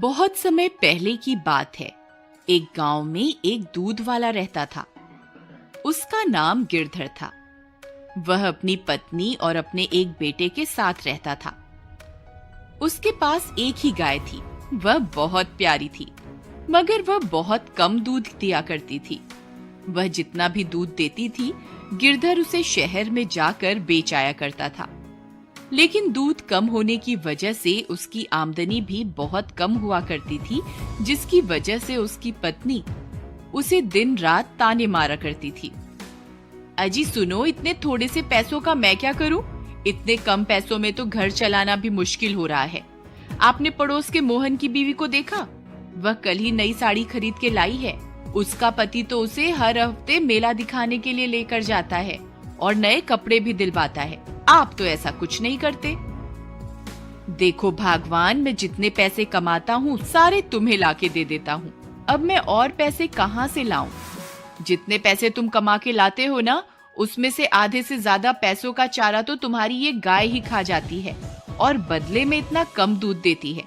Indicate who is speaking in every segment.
Speaker 1: बहुत समय पहले की बात है। एक गांव में एक दूध वाला रहता था। उसका नाम गिरधर था। वह अपनी पत्नी और अपने एक बेटे के साथ रहता था। उसके पास एक ही गाय थी। वह बहुत प्यारी थी, मगर वह बहुत कम दूध दिया करती थी। वह जितना भी दूध देती थी, गिरधर उसे शहर में जाकर बेच आया करता था। लेकिन दूध कम होने की वजह से उसकी आमदनी भी बहुत कम हुआ करती थी, जिसकी वजह से उसकी पत्नी उसे दिन रात ताने मारा करती थी। अजी सुनो, इतने थोड़े से पैसों का मैं क्या करूं? इतने कम पैसों में तो घर चलाना भी मुश्किल हो रहा है। आपने पड़ोस के मोहन की बीवी को देखा? वह कल ही नई साड़ी खरीद के लाई है। उसका पति तो उसे हर हफ्ते मेला दिखाने के लिए लेकर जाता है और नए कपड़े भी दिलवाता है। आप तो ऐसा कुछ नहीं करते। देखो भगवान, मैं जितने पैसे कमाता हूँ सारे तुम्हें लाके दे देता हूँ। अब मैं और पैसे कहाँ से लाऊं? जितने पैसे तुम कमा के लाते हो ना, उसमें से आधे से ज्यादा पैसों का चारा तो तुम्हारी ये गाय ही खा जाती है और बदले में इतना कम दूध देती है।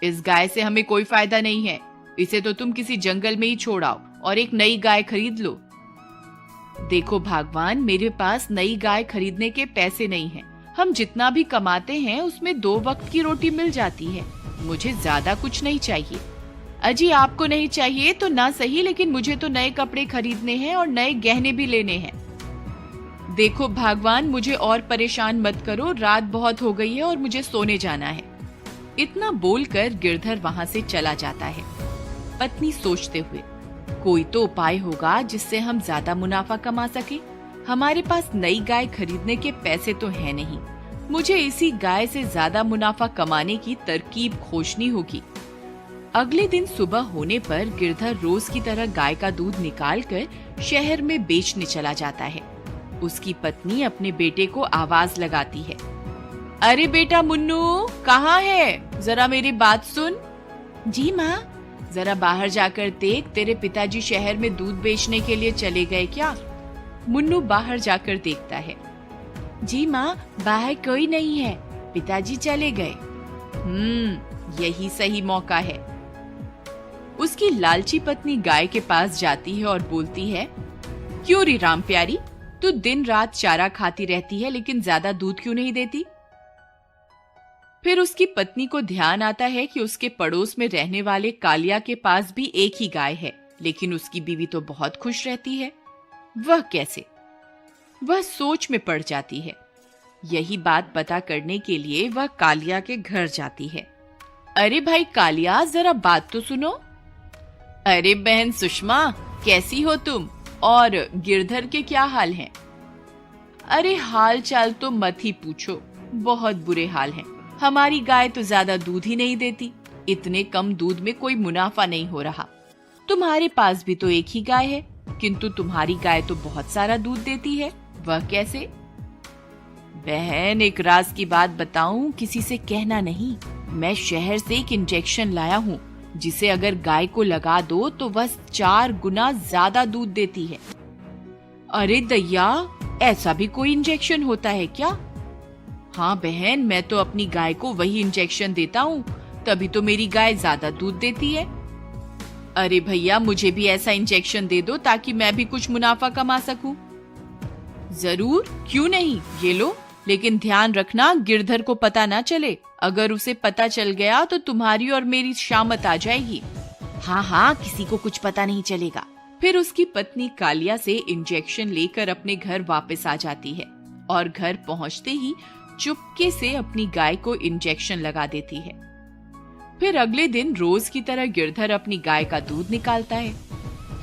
Speaker 1: इस गाय से हमें कोई फायदा नहीं है। इसे तो तुम किसी जंगल में ही छोड़ आओ और एक नई गाय खरीद लो। देखो भगवान, मेरे पास नई गाय खरीदने के पैसे नहीं हैं। हम जितना भी कमाते हैं उसमें 2 वक्त की रोटी मिल जाती है। मुझे ज्यादा कुछ नहीं चाहिए। अजी आपको नहीं चाहिए तो ना सही, लेकिन मुझे तो नए कपड़े खरीदने हैं और नए गहने भी लेने हैं। देखो भगवान, मुझे और परेशान मत करो। रात बहुत हो गई है और मुझे सोने जाना है। इतना बोलकर गिरधर वहां से चला जाता है। पत्नी सोचते हुए, कोई तो उपाय होगा जिससे हम ज्यादा मुनाफा कमा सके। हमारे पास नई गाय खरीदने के पैसे तो है नहीं। मुझे इसी गाय से ज्यादा मुनाफा कमाने की तरकीब खोजनी होगी। अगले दिन सुबह होने पर गिरधर रोज की तरह गाय का दूध निकालकर शहर में बेचने चला जाता है। उसकी पत्नी अपने बेटे को आवाज लगाती है, अरे बेटा मुन्नू, कहाँ है? जरा मेरी बात सुन। जी माँ। जरा बाहर जाकर देख, तेरे पिताजी शहर में दूध बेचने के लिए चले गए क्या? मुन्नू बाहर जाकर देखता है। जी माँ, बाहर कोई नहीं है, पिताजी चले गए। यही सही मौका है। उसकी लालची पत्नी गाय के पास जाती है और बोलती है, क्यों री राम प्यारी, तू दिन रात चारा खाती रहती है लेकिन ज्यादा दूध क्यों नहीं देती? फिर उसकी पत्नी को ध्यान आता है कि उसके पड़ोस में रहने वाले कालिया के पास भी एक ही गाय है, लेकिन उसकी बीवी तो बहुत खुश रहती है। वह कैसे? वह सोच में पड़ जाती है। यही बात पता करने के लिए वह कालिया के घर जाती है। अरे भाई कालिया, जरा बात तो सुनो। अरे बहन सुषमा, कैसी हो तुम? और गिरधर के क्या हाल हैं? अरे हाल चाल तो मत ही पूछो, बहुत बुरे हाल हैं। हमारी गाय तो ज्यादा दूध ही नहीं देती। इतने कम दूध में कोई मुनाफा नहीं हो रहा। तुम्हारे पास भी तो एक ही गाय है, किंतु तुम्हारी गाय तो बहुत सारा दूध देती है। वह कैसे? बहन, एक राज की बात बताऊं, किसी से कहना नहीं। मैं शहर से एक इंजेक्शन लाया हूँ, जिसे अगर गाय को लगा दो तो वह 4 गुना ज्यादा दूध देती है। अरे दैया, ऐसा भी कोई इंजेक्शन होता है क्या? हाँ बहन, मैं तो अपनी गाय को वही इंजेक्शन देता हूँ, तभी तो मेरी गाय ज्यादा दूध देती है। अरे भैया, मुझे भी ऐसा इंजेक्शन दे दो ताकि मैं भी कुछ मुनाफा कमा सकूं। जरूर, क्यों नहीं, ये लो। लेकिन ध्यान रखना, गिरधर को पता ना चले। अगर उसे पता चल गया तो तुम्हारी और मेरी शामत आ जाएगी। हाँ हाँ, किसी को कुछ पता नहीं चलेगा। फिर उसकी पत्नी कालिया से इंजेक्शन लेकर अपने घर वापस आ जाती है और घर पहुंचते ही चुपके से अपनी गाय को इंजेक्शन लगा देती है। फिर अगले दिन रोज की तरह गिरधर अपनी गाय का दूध निकालता है।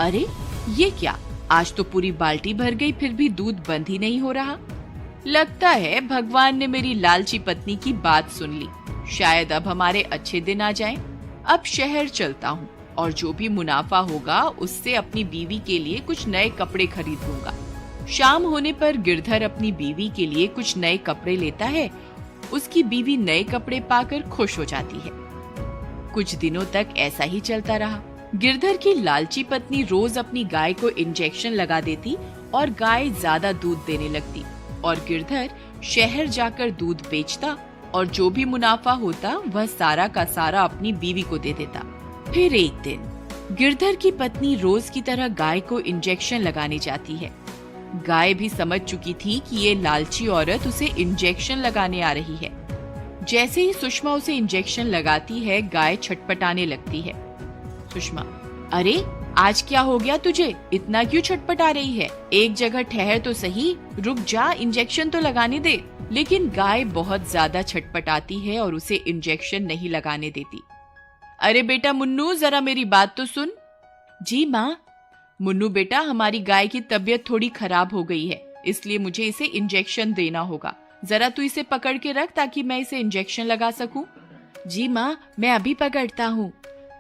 Speaker 1: अरे ये क्या, आज तो पूरी बाल्टी भर गई, फिर भी दूध बंद ही नहीं हो रहा। लगता है भगवान ने मेरी लालची पत्नी की बात सुन ली। शायद अब हमारे अच्छे दिन आ जाएं। अब शहर चलता हूँ और जो भी मुनाफा होगा उससे अपनी बीवी के लिए कुछ नए कपड़े खरीद लूंगा। शाम होने पर गिरधर अपनी बीवी के लिए कुछ नए कपड़े लेता है। उसकी बीवी नए कपड़े पाकर खुश हो जाती है। कुछ दिनों तक ऐसा ही चलता रहा। गिरधर की लालची पत्नी रोज अपनी गाय को इंजेक्शन लगा देती और गाय ज्यादा दूध देने लगती और गिरधर शहर जाकर दूध बेचता और जो भी मुनाफा होता वह सारा का सारा अपनी बीवी को दे देता। फिर एक दिन गिरधर की पत्नी रोज की तरह गाय को इंजेक्शन लगाने जाती है। गाय भी समझ चुकी थी कि ये लालची औरत उसे इंजेक्शन लगाने आ रही है। जैसे ही सुषमा उसे इंजेक्शन लगाती है, गाय छटपटाने लगती है। सुषमा, अरे आज क्या हो गया तुझे? इतना क्यों छटपटा रही है? एक जगह ठहर तो सही, रुक जा, इंजेक्शन तो लगाने दे। लेकिन गाय बहुत ज्यादा छटपटाती है और उसे इंजेक्शन नहीं लगाने देती। अरे बेटा मुन्नू, जरा मेरी बात तो सुन। जी माँ। मुन्नू बेटा, हमारी गाय की तबीयत थोड़ी खराब हो गई है, इसलिए मुझे इसे इंजेक्शन देना होगा। जरा तू इसे पकड़ के रख ताकि मैं इसे इंजेक्शन लगा सकूं। जी माँ, मैं अभी पकड़ता हूँ।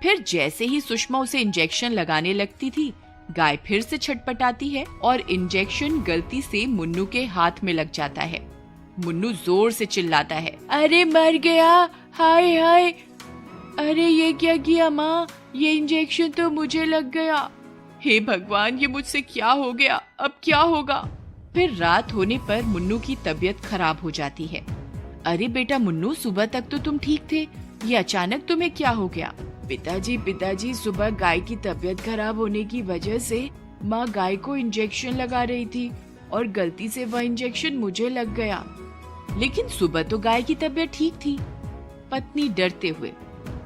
Speaker 1: फिर जैसे ही सुषमा उसे इंजेक्शन लगाने लगती थी, गाय फिर से छटपटाती है और इंजेक्शन गलती से मुन्नू के हाथ में लग जाता है। मुन्नू जोर से चिल्लाता है, अरे मर गया, हाय हाय, अरे ये क्या किया माँ, ये इंजेक्शन तो मुझे लग गया। हे भगवान, ये मुझसे क्या हो गया, अब क्या होगा? फिर रात होने पर मुन्नू की तबीयत खराब हो जाती है। अरे बेटा मुन्नू, सुबह तक तो तुम ठीक थे, ये अचानक तुम्हें क्या हो गया? पिताजी, सुबह गाय की तबीयत खराब होने की वजह से माँ गाय को इंजेक्शन लगा रही थी और गलती से वह इंजेक्शन मुझे लग गया। लेकिन सुबह तो गाय की तबीयत ठीक थी। पत्नी डरते हुए,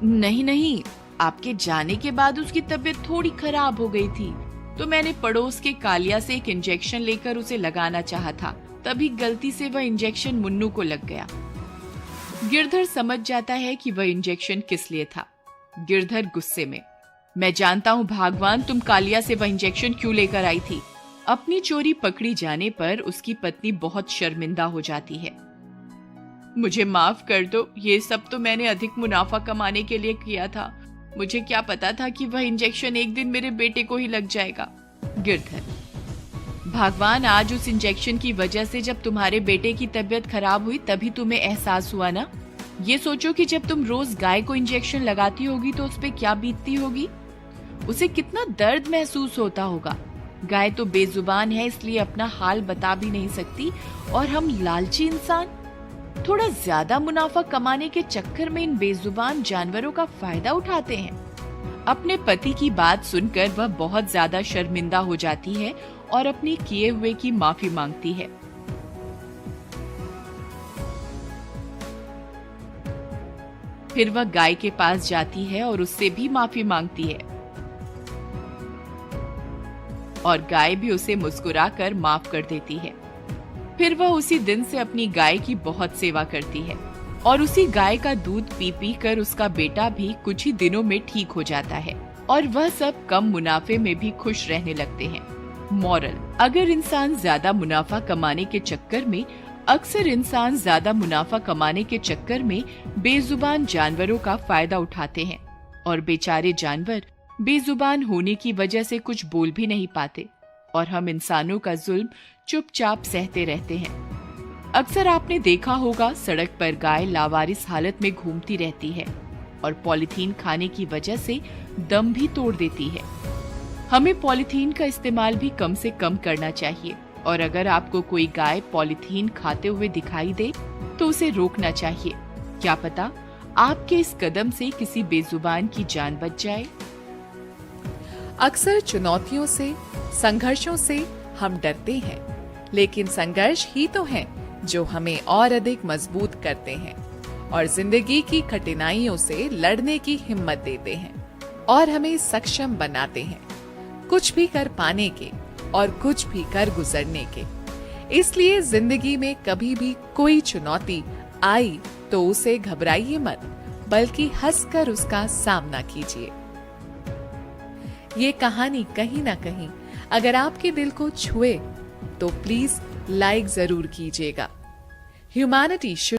Speaker 1: नहीं, आपके जाने के बाद उसकी तबीयत थोड़ी खराब हो गई थी, तो मैंने पड़ोस के कालिया से एक इंजेक्शन लेकर उसे लगाना चाहा था, तभी गलती से वह इंजेक्शन मुन्नू को लग गया। गिरधर समझ जाता है कि वह इंजेक्शन किस लिए था। गिरधर गुस्से में, मैं जानता हूँ भगवान, तुम कालिया से वह इंजेक्शन क्यों लेकर आई थी। अपनी चोरी पकड़ी जाने पर उसकी पत्नी बहुत शर्मिंदा हो जाती है। मुझे माफ कर दो, ये सब तो मैंने अधिक मुनाफा कमाने के लिए किया था। मुझे क्या पता था कि वह इंजेक्शन एक दिन मेरे बेटे को ही लग जाएगा। गिरधर, भगवान, आज उस इंजेक्शन की वजह से जब तुम्हारे बेटे की तबीयत खराब हुई तभी तुम्हें एहसास हुआ ना। ये सोचो कि जब तुम रोज गाय को इंजेक्शन लगाती होगी तो उस पे क्या बीतती होगी, उसे कितना दर्द महसूस होता होगा। गाय तो बेजुबान है, इसलिए अपना हाल बता भी नहीं सकती, और हम लालची इंसान थोड़ा ज्यादा मुनाफा कमाने के चक्कर में इन बेजुबान जानवरों का फायदा उठाते हैं। अपने पति की बात सुनकर वह बहुत ज्यादा शर्मिंदा हो जाती है और अपने किए हुए की माफी मांगती है। फिर वह गाय के पास जाती है और उससे भी माफी मांगती है, और गाय भी उसे मुस्कुराकर माफ कर देती है। फिर वह उसी दिन से अपनी गाय की बहुत सेवा करती है और उसी गाय का दूध पी पी कर उसका बेटा भी कुछ ही दिनों में ठीक हो जाता है और वह सब कम मुनाफे में भी खुश रहने लगते हैं। मॉरल, अगर इंसान ज्यादा मुनाफा कमाने के चक्कर में बेजुबान जानवरों का फायदा उठाते हैं और बेचारे जानवर बेजुबान होने की वजह से कुछ बोल भी नहीं पाते और हम इंसानों का जुल्म चुपचाप सहते रहते हैं। अक्सर आपने देखा होगा, सड़क पर गाय लावारिस हालत में घूमती रहती है और पॉलीथीन खाने की वजह से दम भी तोड़ देती है। हमें पॉलीथीन का इस्तेमाल भी कम से कम करना चाहिए और अगर आपको कोई गाय पॉलीथीन खाते हुए दिखाई दे तो उसे रोकना चाहिए। क्या पता आपके इस कदम से किसी बेजुबान की जान बच जाए।
Speaker 2: अक्सर चुनौतियों से, संघर्षों से हम डरते हैं, लेकिन संघर्ष ही तो हैं जो हमें और अधिक मजबूत करते हैं और जिंदगी की कठिनाइयों से लड़ने की हिम्मत देते हैं और हमें सक्षम बनाते हैं, कुछ भी कर पाने के और कुछ भी कर गुजरने के। इसलिए जिंदगी में कभी भी कोई चुनौती आई तो उसे घबराइए मत, बल्कि हंसकर उसका सामना कीजिए। ये कहानी कहीं ना कहीं अगर आपके दिल को छुए तो प्लीज लाइक जरूर कीजिएगा। ह्यूमैनिटी